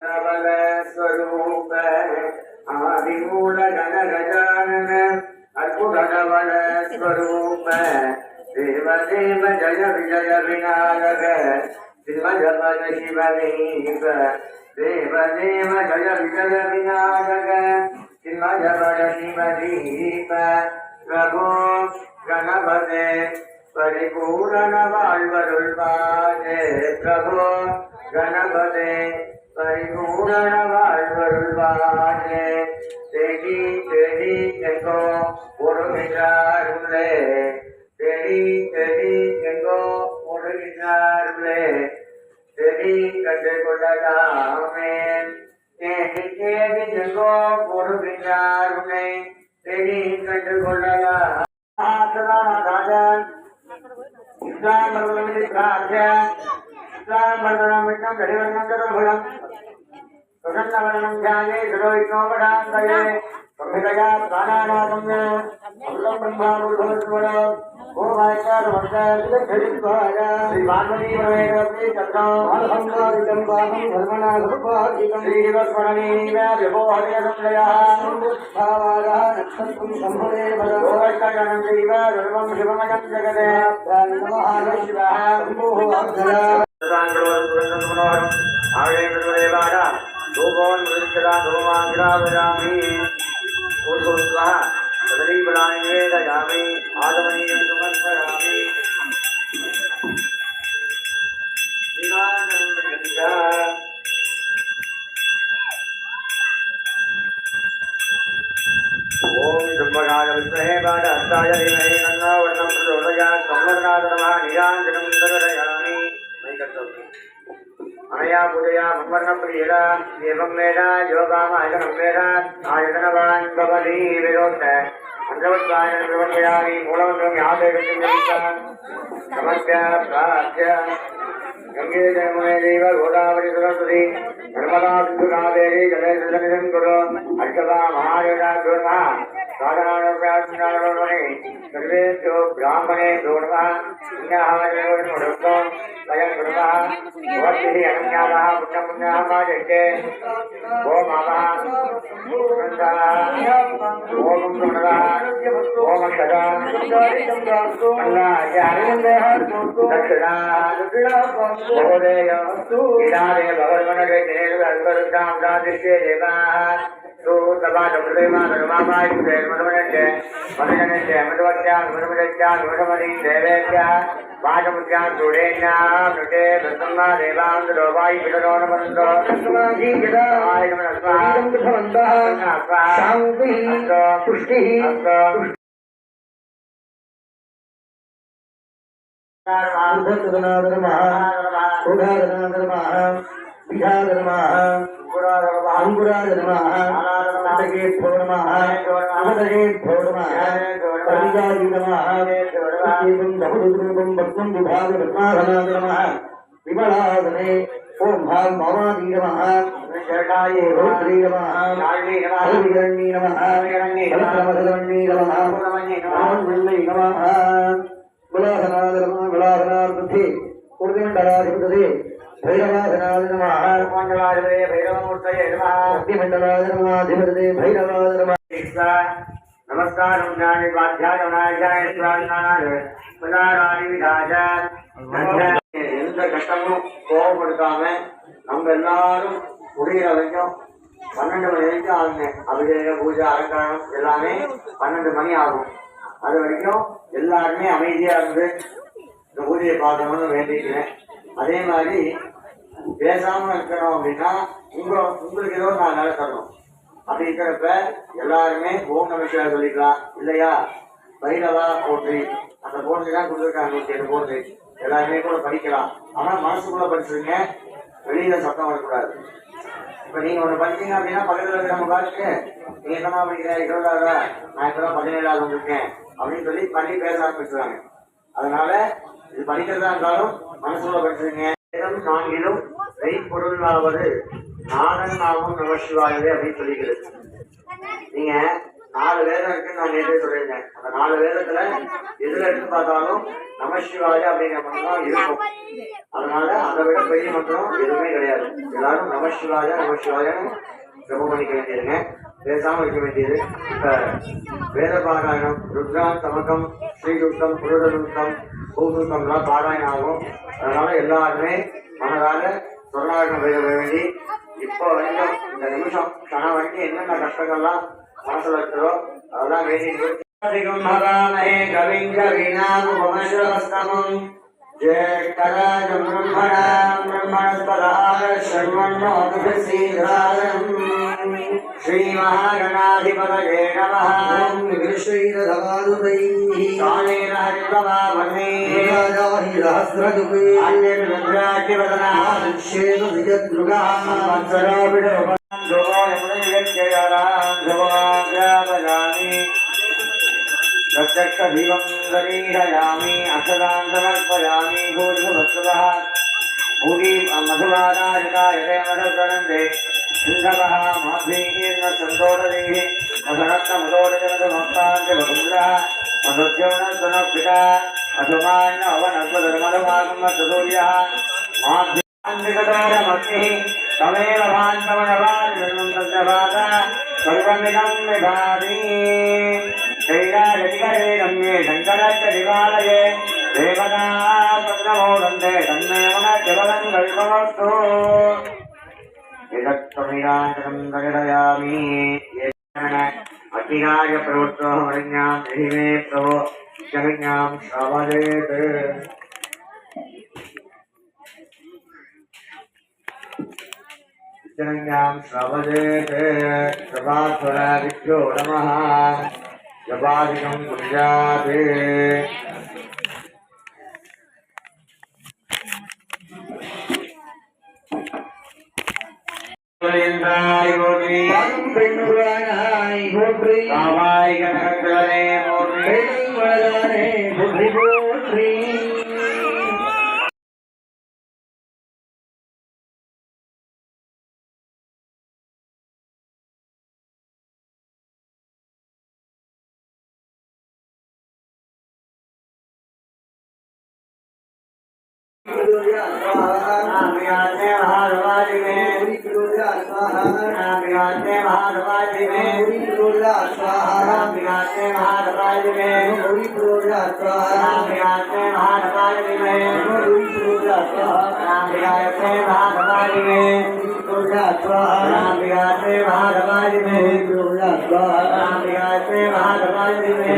स्वरूप आदिमूल गण गजानन अद्भुत नवल स्वरूप देव देव जय विजय विनायक शिव जपद शिवदीप देव देव जय विजय विनायक शिव जपद शिवदीप प्रभो गणपते परिपूर्ण வாழ்வருள்வாயே प्रभो गणपते परिपूर्ण வாழ்வருள்வாயே தேடி தேடி எங்கோ ஒடுகின்றாருளே தேடி தேடி எங்கோ ஒடுகின்றாருளே தேடி கண்டு கொள்ளலாமே தேடி தேடி எங்கோ ஒடுகின்றாருளே தேடி கண்டு கொள்ளலாம் ராஜன் இஸ்லாம் மரணமிட்டம் கடிவர்ணம் प्रसन्नवरणं ध्याये सुरोहितोपदान्तये संहितया प्राणानागम्य अमृतं ब्रह्मामृतोस्मर ओमाचारमर्दविदग्धरित्वाय श्रीवाल्मीकिवरेणपि तत्तं मानसंवादितं पापं धर्मणागुपादितं श्रीवस्मरणीय विभोहरियसंलयः भावादः नक्षत्रं सम्भवे भगवोष्टजनं चैव सर्वं शिवमयं जगते नमः शिवः शम्भुः अब्धरा धूपोन मृदुचरा धूमाग्रावयामि पूर्वोत्तः सदरीबलाय वेदयामि आदमनीयं सुमन्त्रयामि दीवानं मृदुचा ओम ब्रह्मणाय विद्महे बालहस्ताय धीमहि तन्नो वर्णं प्रचोदयात् संवर्णाय नमः नीलाञ्जनं दर्शयामि अनया पूजया मन्वर्ण प्रियला एवं मेधा योगाम आयतनं मेधा आयतनवान् भवति विरोध अंधवत्वायन प्रवर्तयामि मूलमन्त्रं यादेवं समस्य प्राच्य गंगे जमुने देव गोदावरी सरस्वती नर्मदा सिंधु कावेरी जलेसुजनिधं कुरु अर्चवा महादेवता गुरुमः साधनानुप्रासनानुमणि सर्वेभ्यो ब्राह्मणेभ्यो नमः पुण्याहवदेवोन्मुक्तं वयं कुर्मः भवद्भिः अनन्याः पुण्यपुण्याः माजयते ओम नमः ओम नमः ओम सदा दक्षिणा महोदय इदारे भगवन्मनगे तेन अल्परुद्धां दादिष्ये देवाः तो सभासमृतमा धर्मामाय मधुमनस्य मधुजनस्य मधुवत्या मधुमदत्या मधुमदी देवेत्या पाठमुद्यां सुडेन्याः मृते प्रसन्ना देवान्तरोपायि पितरो नमन्तो समाधि जदाय नमः शान्तिः पुष्टिः विमलादने ओम भाव भवानी नमः शरणाय रुद्री नमः काली नमः हरिरण्णी नमः हरिरण्णी नमः नमः नमः गुलाधनाद नमः गुलाधनाद बुद्धि उर्दिमंडलाधिपति भैरवाधनाद नमः मंडलाधिपति भैरवमूर्तये नमः अग्निमंडलाद नमः अधिपति भैरवाद नमः नमस्कार उन्नानि स्वाध्याय उन्नाय स्वाध्याय पुनरादि विधाय எந்த கட்டமும் கோவப்படுத்தாம நம்ம எல்லாரும் முடிகிற வரைக்கும் 12 மணி வரைக்கும் ஆகுங்க. அபிஷேகம் பூஜை அலங்காரம் எல்லாமே 12 மணி ஆகும். அது வரைக்கும் எல்லாருமே அமைதியா இருந்து இந்த பூஜையை பார்க்கணும்னு வேண்டிக்கிறேன். அதே மாதிரி பேசாம இருக்கணும் அப்படின்னா உங்களுக்கு ஏதோ நான் நல்லா தரணும். அப்படி இருக்கிறப்ப எல்லாருமே ஓம் நமச்சிவாய சொல்லிக்கலாம். இல்லையா பைரவா போற்றி அந்த போற்றி தான் கொடுத்துருக்காங்க. 107 போற்றி எல்லாருமே கூட படிக்கலாம். ஆனா மனசுக்குள்ள படிச்சுருங்க, வெளியில சத்தம் வரக்கூடாது. இப்ப நீங்க ஒண்ணு படிச்சீங்க அப்படின்னா பக்கத்துல இருக்கிறவங்க பார்த்துட்டு நீங்க என்னமா படிக்கிற 20ஆவதா, நான் இப்பதான் 17ஆவது வந்திருக்கேன் அப்படின்னு சொல்லி பண்ணி பேச ஆரம்பிச்சுருவாங்க. அதனால இது படிக்கிறதா இருந்தாலும் மனசுக்குள்ள படிச்சுருங்க. நான்கிலும் மெய்ப்பொருளாவது நாதன் நாமும் நமசிவாயவே அப்படின்னு சொல்லிக்கிறது. நீங்க 4 வேதம் இருக்குன்னு நான் நேற்றே சொல்லியிருந்தேன். அந்த 4 வேதத்துல எதுல எடுத்து பார்த்தாலும் நமசிவாய அப்படிங்கிற மந்திரம் இருக்கும். அதனால அதை விட பெரிய மந்திரம் எதுவுமே கிடையாது. எல்லாரும் நமசிவாய நமசிவாயன்னு ஜபம் பண்ணிக்க வேண்டியதுங்க. பேசாம இருக்க வேண்டியது. இப்ப வேத பாராயணம் ருத்ரான் சமகம் ஸ்ரீயுக்தம் புருடருத்தம் பூசுத்தம்லாம் பாராயணம் ஆகும். அதனால எல்லாருமே மனதால சொல்லாக வேண்டி இப்போ வரைக்கும் இந்த நிமிஷம் கண வரைக்கும் என்னென்ன கஷ்டங்கள்லாம் மனசுல இருக்கிறோ அதெல்லாம் வேண்டி கவிஞம் ஜெயராஜம் பிரம்மணாம் பிரம்மணஸ்பதார ஷண்மண்ணோதுபிஸ்ரீராஜம் ஸ்ரீ மகாகணாதிபதயே நமः ஸ்ரீரதவாதுதைः காலேராஜிபவாவனே ராஜாஹிரஹஸ்ரதுபே அன்யருத்ராஜிவதனாः ஷேது விஜத்ருகாः வத்சராபிடோபம் ஜோயமுனையஜ்ஜயாராம் ஜவாஜாபஜாமி प्रत्यक्ष दीपं दरीहयामि अक्षदां समर्पयामि भूर्भुवस्सुवः भूरि मधुवाराजितायते मधुग्रन्थे सिन्धवः माभ्रीर्न सन्तोषदैः मधुरत्नमुदोरजमधुमक्ताञ्जवकुण्डः मधुद्योनस्तनपिता मधुमान्यवनस्वधर्मधुमागं सूर्यः माभ्रीर्निकटोरमग्निः तमेव भान्तमनवान् निर्मन्तव्यभात सर्वमिदं विभाति शैलाजटिकरे रम्ये शङ्करचरिवालये देवता पद्मो वन्दे तन्मे मनः कल्पमस्तु एतत्त्वमिदान्तरं प्रकटयामि अग्निराय प्रवृत्तो वरिण्यां देहि मे प्रभो जगन्यां श्रावयेत् जगन्यां श्रावयेत् प्रभास्वरादिभ्यो नमः जपादिकं कुर्यात् इंद्राय मोत्री पेन्नुरानाय मोत्री कावाय कनकले मोत्री पेन्नुराने मोत्री मोत्री नाभियाते महाधवाजी में नाभियाते महाधवाजी में नाभियाते महाधवाजी में नाभियाते महाधवाजी में नाभियाते महाधवाजी में नाभियाते महाधवाजी में नाभियाते महाधवाजी में